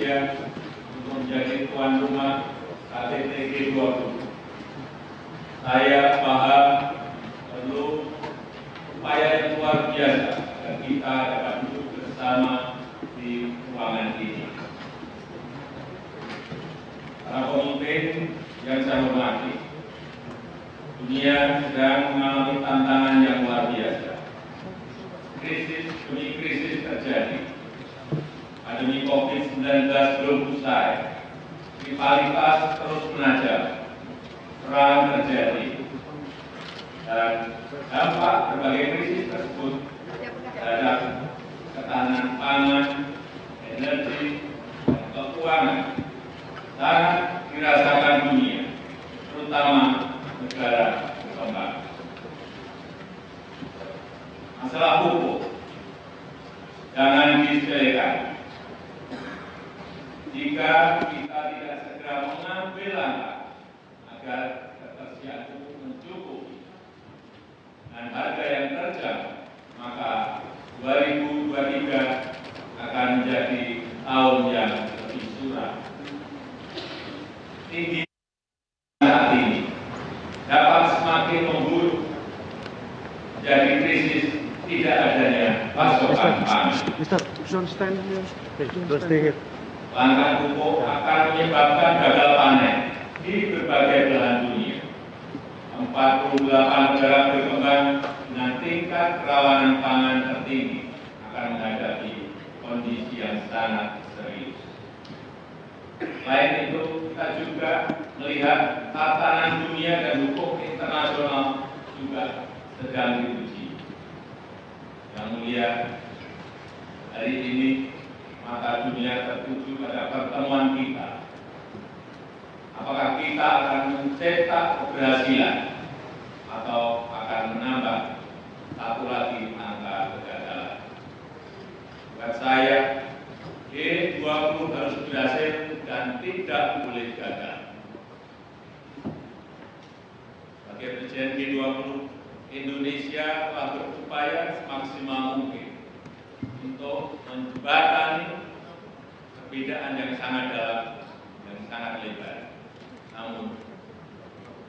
Indonesia untuk menjadi tuan rumah KTT G20. Saya paham perlu upaya yang luar biasa agar kita dapat duduk bersama di ruangan ini. Para pemimpin yang saya hormati, dunia sedang mengalami tantangan yang luar biasa. Krisis demi krisis terjadi. Pandemi COVID-19 belum usai. Rivalitas terus menajam. Perang terjadi. Dan dampak berbagai krisis tersebut terhadap ketahanan pangan, energi, dan keuangan sangat dirasakan dunia, terutama negara berkembang. Masalah pupuk jangan disepelekan. Jika kita tidak segera mengambil langkah agar ketersediaan pupuk mencukupi dan harga yang terjangkau, maka 2023 akan menjadi tahun yang lebih suram. Tinggi saat ini dapat semakin memburuk menjadi krisis tidak adanya pasokan pangan. Langkah pupuk akan menyebabkan gagal panen di berbagai belahan dunia. 48 negara berkembang dengan tingkat kerawanan pangan tertinggi akan menghadapi kondisi yang sangat serius. Selain itu, kita juga melihat tatanan dunia dan hukum internasional juga sedang diuji. Yang mulia, hari ini mata dunia tertuju pada pertemuan kita. Apakah kita akan mencetak keberhasilan atau akan menambah satu lagi angka kegagalan? Buat saya, G20 harus berhasil dan tidak boleh gagal. Sebagai Presiden G20, Indonesia telah berupaya semaksimal mungkin untuk menjembatani perbedaan yang sangat dalam dan sangat lebar. Namun,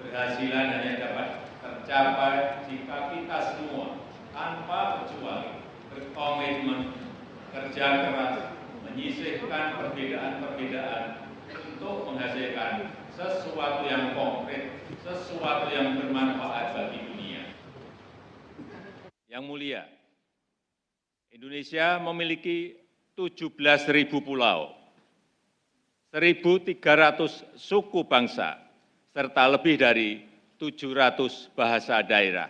keberhasilan hanya dapat tercapai jika kita semua tanpa terkecuali berkomitmen, kerja keras, menyisihkan perbedaan-perbedaan untuk menghasilkan sesuatu yang konkret, sesuatu yang bermanfaat bagi dunia. Yang mulia, Indonesia memiliki 17.000 pulau, 1.300 suku bangsa, serta lebih dari 700 bahasa daerah.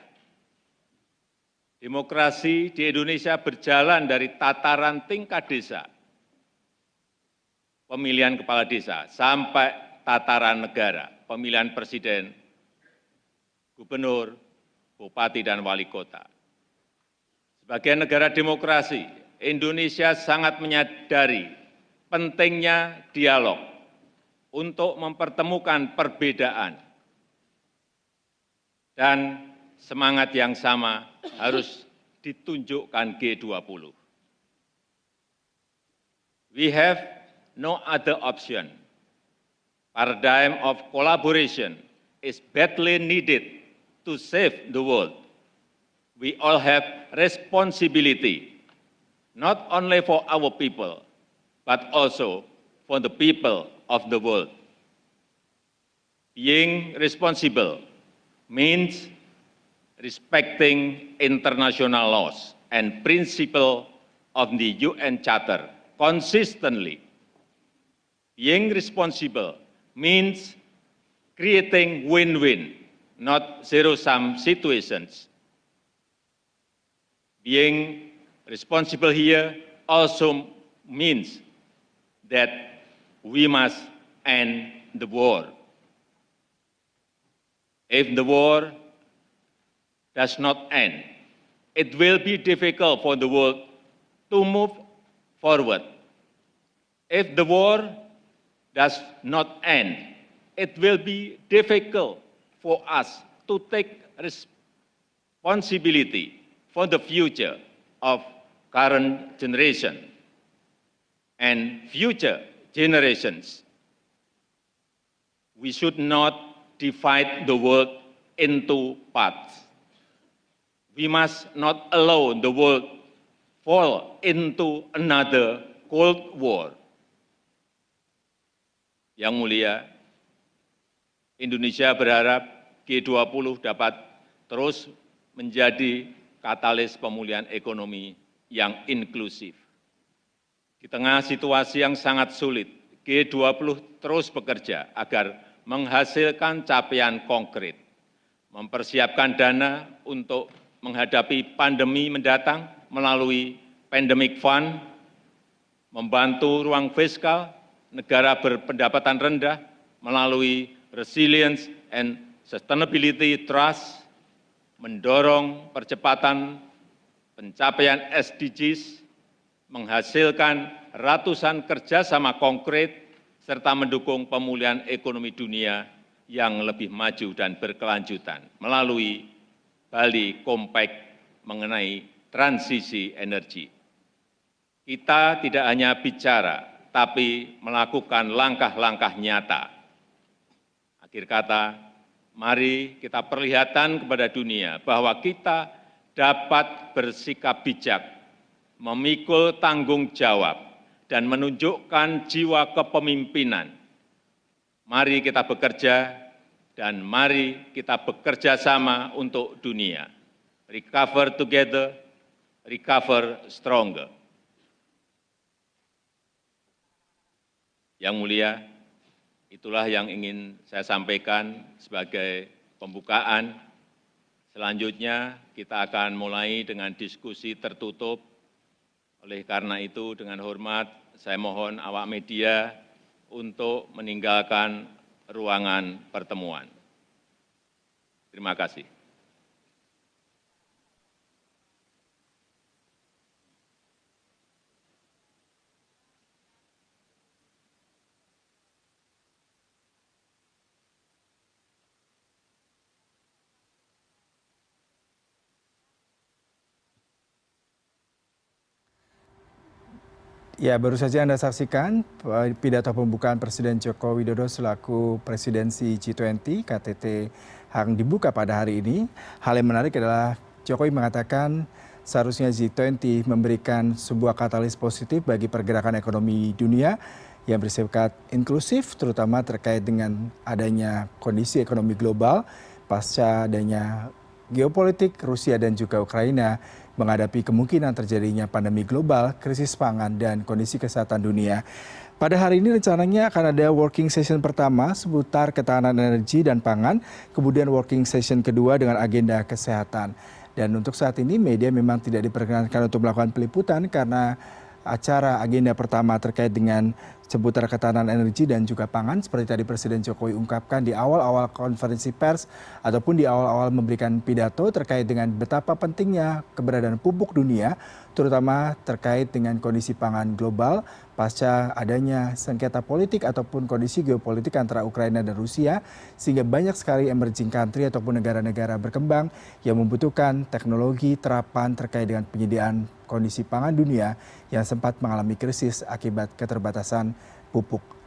Demokrasi di Indonesia berjalan dari tataran tingkat desa, pemilihan kepala desa, sampai tataran negara, pemilihan presiden, gubernur, bupati, dan wali kota. Sebagai negara demokrasi, Indonesia sangat menyadari pentingnya dialog untuk mempertemukan perbedaan, dan semangat yang sama harus ditunjukkan G20. We have no other option. Paradigm of collaboration is badly needed to save the world. We all have responsibility, not only for our people, but also for the people of the world. Being responsible means respecting international laws and principles of the UN Charter consistently. Being responsible means creating win-win, not zero-sum situations. Being responsible here also means that we must end the war. If the war does not end, it will be difficult for the world to move forward. If the war does not end, it will be difficult for us to take responsibility for the future of current generation and future generations. We should not divide the world into parts. We must not allow the world fall into another Cold War. Yang mulia, Indonesia berharap G20 dapat terus menjadi katalis pemulihan ekonomi yang inklusif. Di tengah situasi yang sangat sulit, G20 terus bekerja agar menghasilkan capaian konkret, mempersiapkan dana untuk menghadapi pandemi mendatang melalui Pandemic Fund, membantu ruang fiskal negara berpendapatan rendah melalui Resilience and Sustainability Trust, mendorong percepatan pencapaian SDGs, menghasilkan ratusan kerjasama konkret, serta mendukung pemulihan ekonomi dunia yang lebih maju dan berkelanjutan melalui Bali Compact mengenai transisi energi. Kita tidak hanya bicara, tapi melakukan langkah-langkah nyata. Akhir kata, mari kita perlihatkan kepada dunia bahwa kita dapat bersikap bijak, memikul tanggung jawab, dan menunjukkan jiwa kepemimpinan. Mari kita bekerja dan mari kita bekerja sama untuk dunia. Recover together, recover stronger. Yang mulia, itulah yang ingin saya sampaikan sebagai pembukaan. Selanjutnya kita akan mulai dengan diskusi tertutup. Oleh karena itu, dengan hormat, saya mohon awak media untuk meninggalkan ruangan pertemuan. Terima kasih. Ya, baru saja Anda saksikan pidato pembukaan Presiden Joko Widodo selaku presidensi G20 KTT yang dibuka pada hari ini. Hal yang menarik adalah Jokowi mengatakan seharusnya G20 memberikan sebuah katalis positif bagi pergerakan ekonomi dunia yang bersifat inklusif, terutama terkait dengan adanya kondisi ekonomi global pasca adanya geopolitik Rusia dan juga Ukraina menghadapi kemungkinan terjadinya pandemi global, krisis pangan, dan kondisi kesehatan dunia. Pada hari ini rencananya akan ada working session pertama seputar ketahanan energi dan pangan, kemudian working session kedua dengan agenda kesehatan. Dan untuk saat ini media memang tidak diperkenankan untuk melakukan peliputan karena acara agenda pertama terkait dengan seputar ketahanan energi dan juga pangan seperti tadi Presiden Jokowi ungkapkan di awal-awal konferensi pers ataupun di awal-awal memberikan pidato terkait dengan betapa pentingnya keberadaan pupuk dunia terutama terkait dengan kondisi pangan global pasca adanya sengketa politik ataupun kondisi geopolitik antara Ukraina dan Rusia sehingga banyak sekali emerging country ataupun negara-negara berkembang yang membutuhkan teknologi terapan terkait dengan penyediaan kondisi pangan dunia yang sempat mengalami krisis akibat keterbatasan pupuk.